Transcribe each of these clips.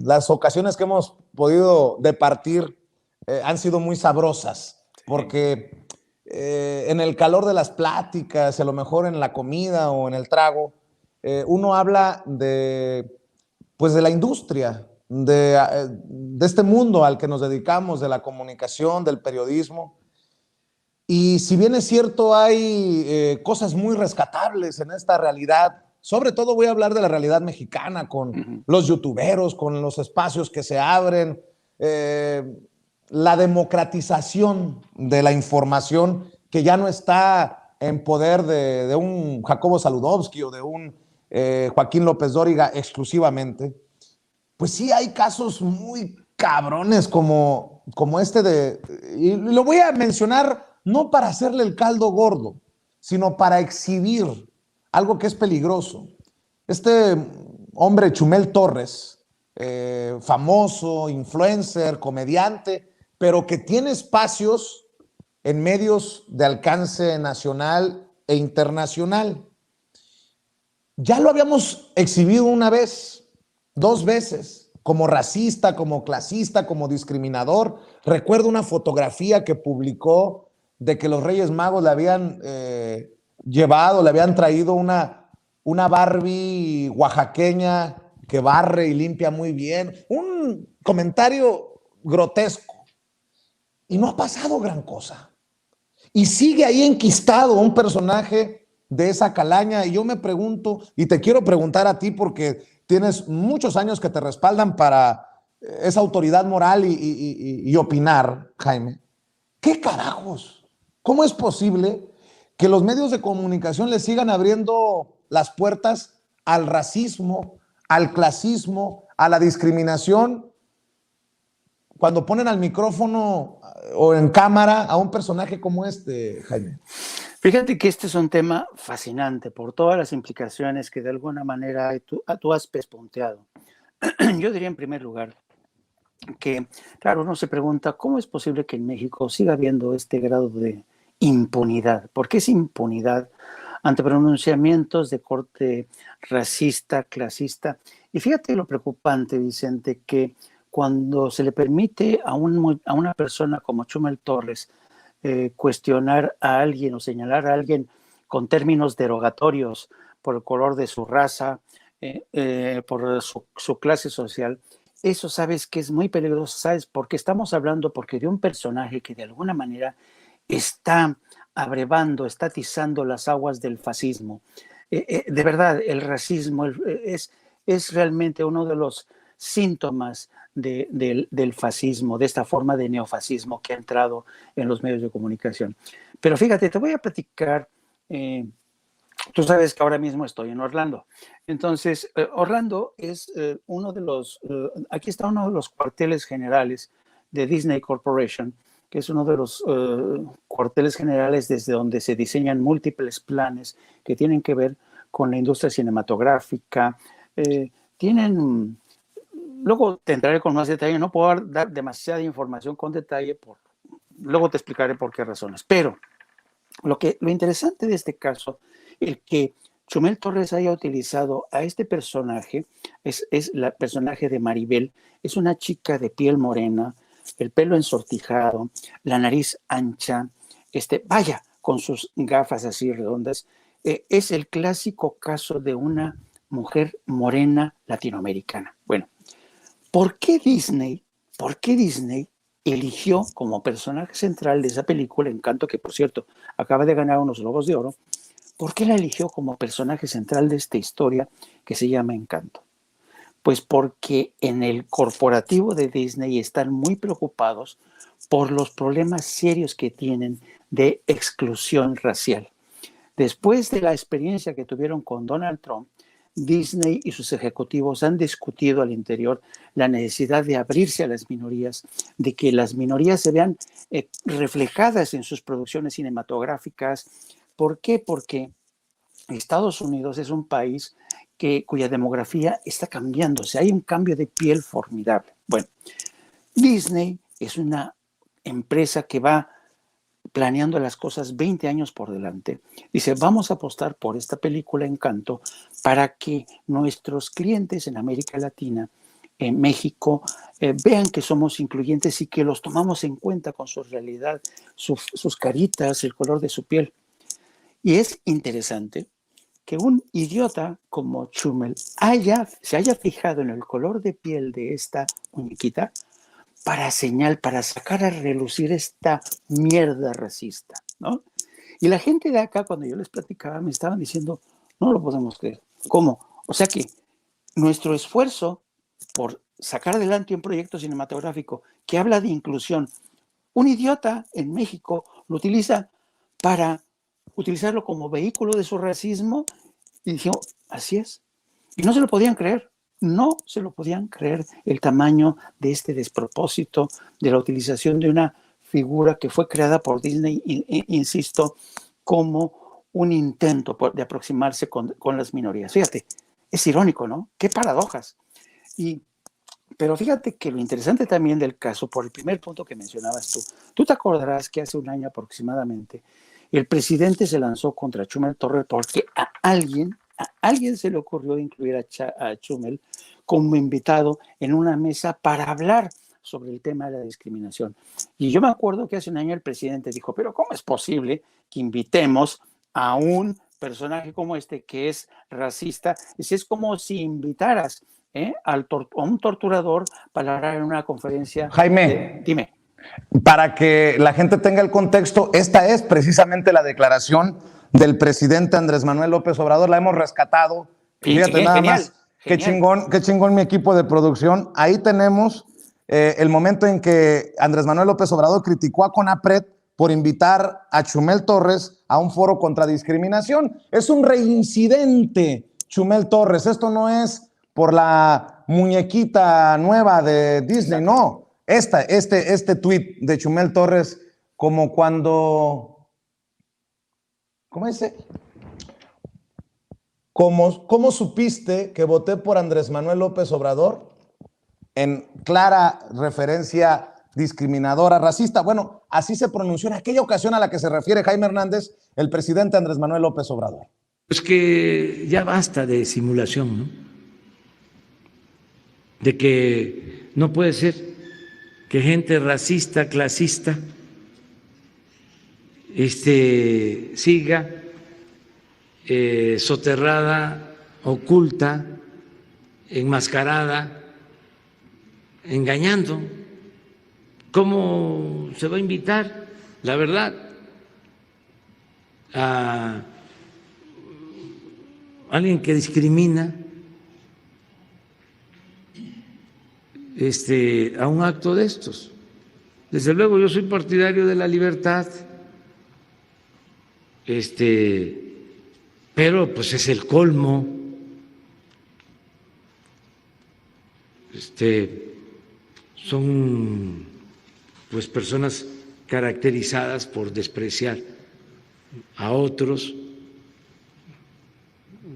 las ocasiones que hemos podido departir han sido muy sabrosas, porque en el calor de las pláticas, a lo mejor en la comida o en el trago, uno habla pues de la industria, de este mundo al que nos dedicamos, de la comunicación, del periodismo. Y si bien es cierto, hay cosas muy rescatables en esta realidad. Sobre todo voy a hablar de la realidad mexicana, con los youtuberos, con los espacios que se abren, la democratización de la información, que ya no está en poder de un Jacobo Saludowski o de un Joaquín López Dóriga exclusivamente. Pues sí, hay casos muy cabrones como este y lo voy a mencionar no para hacerle el caldo gordo, sino para exhibir algo que es peligroso. Este hombre, Chumel Torres, famoso, influencer, comediante, pero que tiene espacios en medios de alcance nacional e internacional. Ya lo habíamos exhibido una vez, 2 veces, como racista, como clasista, como discriminador. Recuerdo una fotografía que publicó de que los Reyes Magos le habían llevado, le habían traído una Barbie oaxaqueña que barre y limpia muy bien. Un comentario grotesco. Y no ha pasado gran cosa. Y sigue ahí enquistado un personaje de esa calaña. Y yo me pregunto, y te quiero preguntar a ti porque tienes muchos años que te respaldan para esa autoridad moral y opinar, Jaime. ¿Qué carajos? ¿Cómo es posible que los medios de comunicación le sigan abriendo las puertas al racismo, al clasismo, a la discriminación, cuando ponen al micrófono o en cámara a un personaje como este, Jaime? Fíjate que este es un tema fascinante por todas las implicaciones que de alguna manera tú has pespunteado. Yo diría en primer lugar que, claro, uno se pregunta cómo es posible que en México siga habiendo este grado de impunidad. ¿Por qué es impunidad ante pronunciamientos de corte racista, clasista? Y fíjate lo preocupante, Vicente, que cuando se le permite a una persona como Chumel Torres cuestionar a alguien o señalar a alguien con términos derogatorios por el color de su raza, por su clase social, eso sabes que es muy peligroso, ¿sabes? Porque estamos hablando de un personaje que de alguna manera está abrevando, está atizando las aguas del fascismo. De verdad, el racismo es realmente uno de los síntomas del fascismo, de esta forma de neofascismo que ha entrado en los medios de comunicación. Pero fíjate, te voy a platicar, tú sabes que ahora mismo estoy en Orlando. Entonces, Orlando es uno de los, aquí está uno de los cuarteles generales de Disney Corporation, que es uno de los cuarteles generales desde donde se diseñan múltiples planes que tienen que ver con la industria cinematográfica. Tienen, luego te entraré con más detalle, no puedo dar demasiada información con detalle, luego te explicaré por qué razones. Pero lo interesante de este caso, el que Chumel Torres haya utilizado a este personaje, es el personaje de Maribel, es una chica de piel morena, el pelo ensortijado, la nariz ancha, vaya, con sus gafas así redondas. Es el clásico caso de una mujer morena latinoamericana. Bueno, ¿por qué Disney eligió como personaje central de esa película, Encanto, que por cierto acaba de ganar unos Globos de Oro? ¿Por qué la eligió como personaje central de esta historia que se llama Encanto? Pues porque en el corporativo de Disney están muy preocupados por los problemas serios que tienen de exclusión racial. Después de la experiencia que tuvieron con Donald Trump, Disney y sus ejecutivos han discutido al interior la necesidad de abrirse a las minorías, de que las minorías se vean reflejadas en sus producciones cinematográficas. ¿Por qué? Porque Estados Unidos es un país cuya demografía está cambiando, o sea, hay un cambio de piel formidable. Bueno, Disney es una empresa que va planeando las cosas 20 años por delante. Dice, vamos a apostar por esta película Encanto para que nuestros clientes en América Latina en México vean que somos incluyentes y que los tomamos en cuenta con su realidad, sus caritas, el color de su piel. Y es interesante que un idiota como Chumel se haya fijado en el color de piel de esta muñequita para sacar a relucir esta mierda racista, ¿no? Y la gente de acá, cuando yo les platicaba, me estaban diciendo, no lo podemos creer. ¿Cómo? O sea que nuestro esfuerzo por sacar adelante un proyecto cinematográfico que habla de inclusión, un idiota en México lo utiliza para utilizarlo como vehículo de su racismo y dijo, así es. Y no se lo podían creer, no se lo podían creer el tamaño de este despropósito de la utilización de una figura que fue creada por Disney, insisto, como un intento de aproximarse con las minorías. Fíjate, es irónico, ¿no? Qué paradojas. Pero fíjate que lo interesante también del caso, por el primer punto que mencionabas tú te acordarás que hace un año aproximadamente el presidente se lanzó contra Chumel Torres porque a alguien se le ocurrió incluir a Chumel como invitado en una mesa para hablar sobre el tema de la discriminación. Y yo me acuerdo que hace un año el presidente dijo, pero ¿cómo es posible que invitemos a un personaje como este que es racista? Es como si invitaras a un torturador para hablar en una conferencia. Jaime, Dime. para que la gente tenga el contexto, esta es precisamente la declaración del presidente Andrés Manuel López Obrador. La hemos rescatado. Fíjate nada más, qué chingón mi equipo de producción. Ahí tenemos el momento en que Andrés Manuel López Obrador criticó a CONAPRED por invitar a Chumel Torres a un foro contra discriminación. Es un reincidente, Chumel Torres. Esto no es por la muñequita nueva de Disney, no. Este tuit de Chumel Torres, como cuando, ¿cómo dice? ¿Cómo supiste que voté por Andrés Manuel López Obrador? En clara referencia discriminadora, racista. Bueno, así se pronunció en aquella ocasión a la que se refiere Jaime Hernández, el presidente Andrés Manuel López Obrador. Pues que ya basta de simulación, ¿no? De que no puede ser que gente racista, clasista, siga soterrada, oculta, enmascarada, engañando. ¿Cómo se va a invitar, la verdad, a alguien que discrimina a un acto de estos? Desde luego yo soy partidario de la libertad, pero pues es el colmo. Son pues personas caracterizadas por despreciar a otros,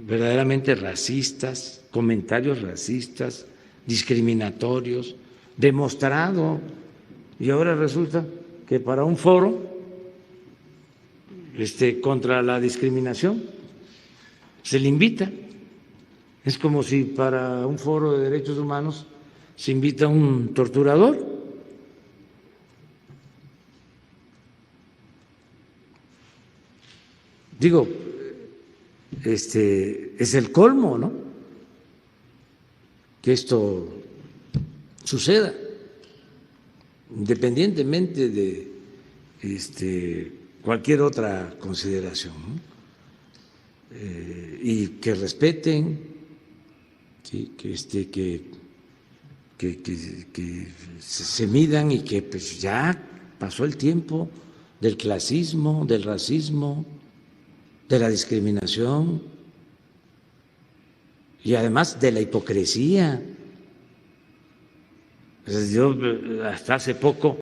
verdaderamente racistas, comentarios racistas, discriminatorios, demostrado. Y ahora resulta que para un foro contra la discriminación se le invita. Es como si para un foro de derechos humanos se invita a un torturador. Digo, es el colmo, ¿no? Que esto suceda, independientemente de cualquier otra consideración, ¿no? Y que respeten, ¿sí? que se midan y que pues ya pasó el tiempo del clasismo, del racismo, de la discriminación y además de la hipocresía. Yo hasta hace poco.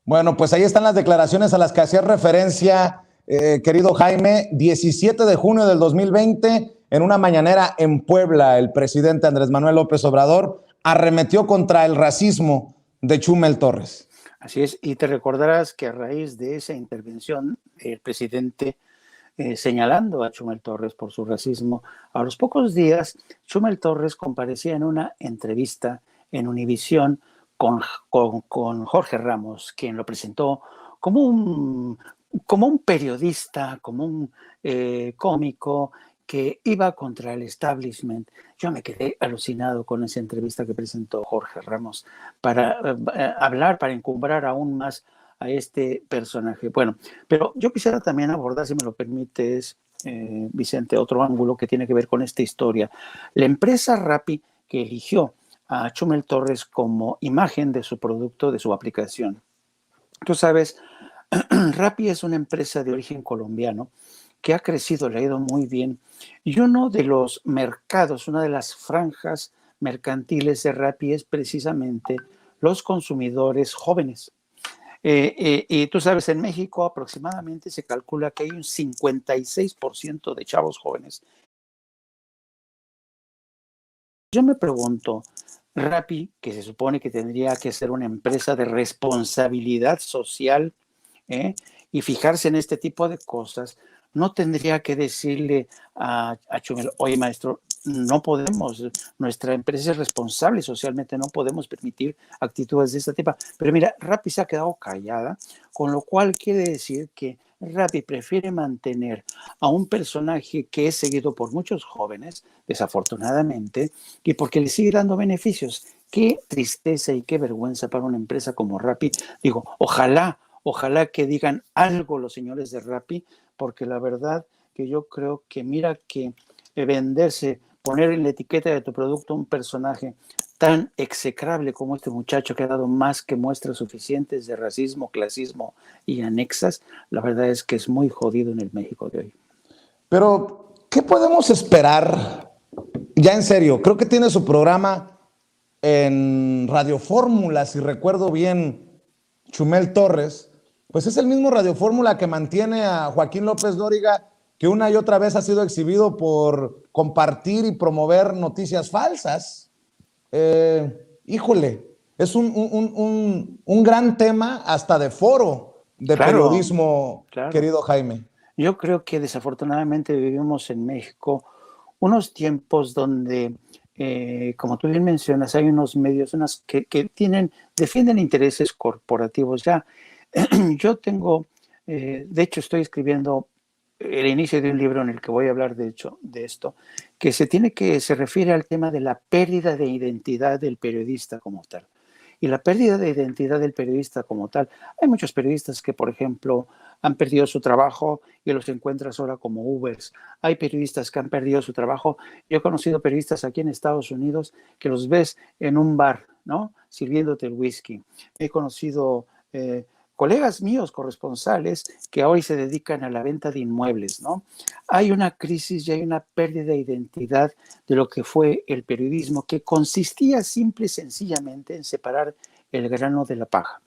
Bueno, pues ahí están las declaraciones a las que hacía referencia, querido Jaime. 17 de junio del 2020, en una mañanera en Puebla, el presidente Andrés Manuel López Obrador arremetió contra el racismo de Chumel Torres. Así es, y te recordarás que a raíz de esa intervención, el presidente señalando a Chumel Torres por su racismo. A los pocos días, Chumel Torres comparecía en una entrevista en Univisión con Jorge Ramos, quien lo presentó como un periodista, como un cómico que iba contra el establishment. Yo me quedé alucinado con esa entrevista que presentó Jorge Ramos para hablar, para encumbrar aún más a este personaje. Bueno, pero yo quisiera también abordar, si me lo permites, Vicente, otro ángulo que tiene que ver con esta historia. La empresa Rappi, que eligió a Chumel Torres como imagen de su producto, de su aplicación. Tú sabes, Rappi es una empresa de origen colombiano que ha crecido, le ha ido muy bien. Y uno de los mercados, una de las franjas mercantiles de Rappi es precisamente los consumidores jóvenes. Y tú sabes, en México aproximadamente se calcula que hay un 56% de chavos jóvenes. Yo me pregunto, Rappi, que se supone que tendría que ser una empresa de responsabilidad social, ¿eh? Y fijarse en este tipo de cosas, no tendría que decirle a Chumel, oye maestro, no podemos, nuestra empresa es responsable socialmente, no podemos permitir actitudes de este tipo. Pero mira, Rappi se ha quedado callada, con lo cual quiere decir que Rappi prefiere mantener a un personaje que es seguido por muchos jóvenes, desafortunadamente, y porque le sigue dando beneficios. Qué tristeza y qué vergüenza para una empresa como Rappi. Digo, ojalá que digan algo los señores de Rappi, porque la verdad que yo creo que mira que venderse, poner en la etiqueta de tu producto un personaje tan execrable como este muchacho que ha dado más que muestras suficientes de racismo, clasismo y anexas, la verdad es que es muy jodido en el México de hoy. Pero, ¿qué podemos esperar? Ya en serio, creo que tiene su programa en Radio Fórmula, si recuerdo bien, Chumel Torres, pues es el mismo Radio Fórmula que mantiene a Joaquín López Dóriga, que una y otra vez ha sido exhibido por compartir y promover noticias falsas. Híjole, es un gran tema hasta de foro de periodismo, claro. querido Jaime. Yo creo que desafortunadamente vivimos en México unos tiempos donde, como tú bien mencionas, hay unos medios que defienden intereses corporativos. Ya, yo tengo, de hecho, estoy escribiendo el inicio de un libro en el que voy a hablar, de hecho, de esto, que se refiere al tema de la pérdida de identidad del periodista como tal. Y la pérdida de identidad del periodista como tal. Hay muchos periodistas que, por ejemplo, han perdido su trabajo y los encuentras ahora como Ubers. Hay periodistas que han perdido su trabajo. Yo he conocido periodistas aquí en Estados Unidos que los ves en un bar, ¿no? Sirviéndote el whisky. He conocido colegas míos, corresponsales, que hoy se dedican a la venta de inmuebles, ¿no? Hay una crisis y hay una pérdida de identidad de lo que fue el periodismo, que consistía simple y sencillamente en separar el grano de la paja.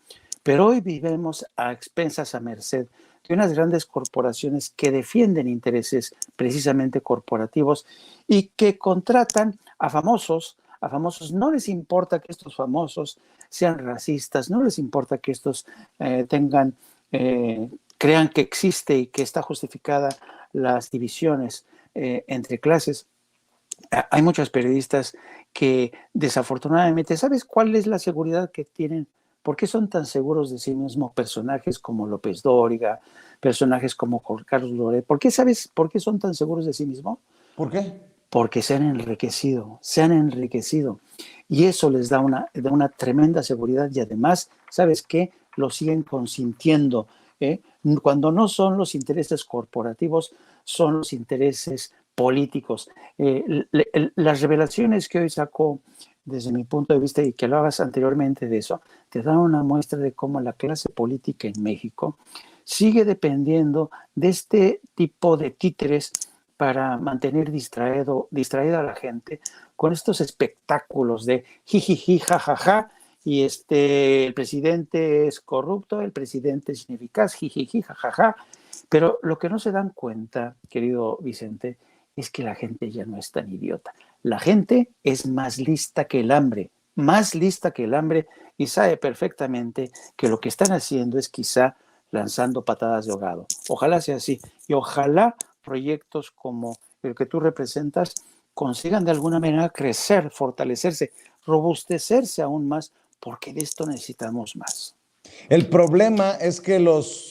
Pero hoy vivimos a expensas, a merced de unas grandes corporaciones que defienden intereses precisamente corporativos y que contratan a famosos. A famosos no les importa que estos famosos sean racistas, no les importa que estos crean que existe y que está justificada las divisiones entre clases. Hay muchos periodistas que desafortunadamente, ¿sabes cuál es la seguridad que tienen? ¿Por qué son tan seguros de sí mismos personajes como López Dóriga, personajes como Carlos Loret? ¿Sabes por qué son tan seguros de sí mismos? ¿Por qué? Porque se han enriquecido. Y eso les da una tremenda seguridad y además, ¿sabes qué? Lo siguen consintiendo. Cuando no son los intereses corporativos, son los intereses políticos. Las revelaciones que hoy sacó desde mi punto de vista y que hablabas anteriormente de eso, te dan una muestra de cómo la clase política en México sigue dependiendo de este tipo de títeres para mantener distraída a la gente con estos espectáculos de jijiji, jajaja, y el presidente es corrupto, el presidente es ineficaz, jijiji, jajaja. Pero lo que no se dan cuenta, querido Vicente, es que la gente ya no es tan idiota. La gente es más lista que el hambre, y sabe perfectamente que lo que están haciendo es quizá lanzando patadas de ahogado. Ojalá sea así y ojalá proyectos como el que tú representas consigan de alguna manera crecer, fortalecerse, robustecerse aún más, porque de esto necesitamos más. El problema es que los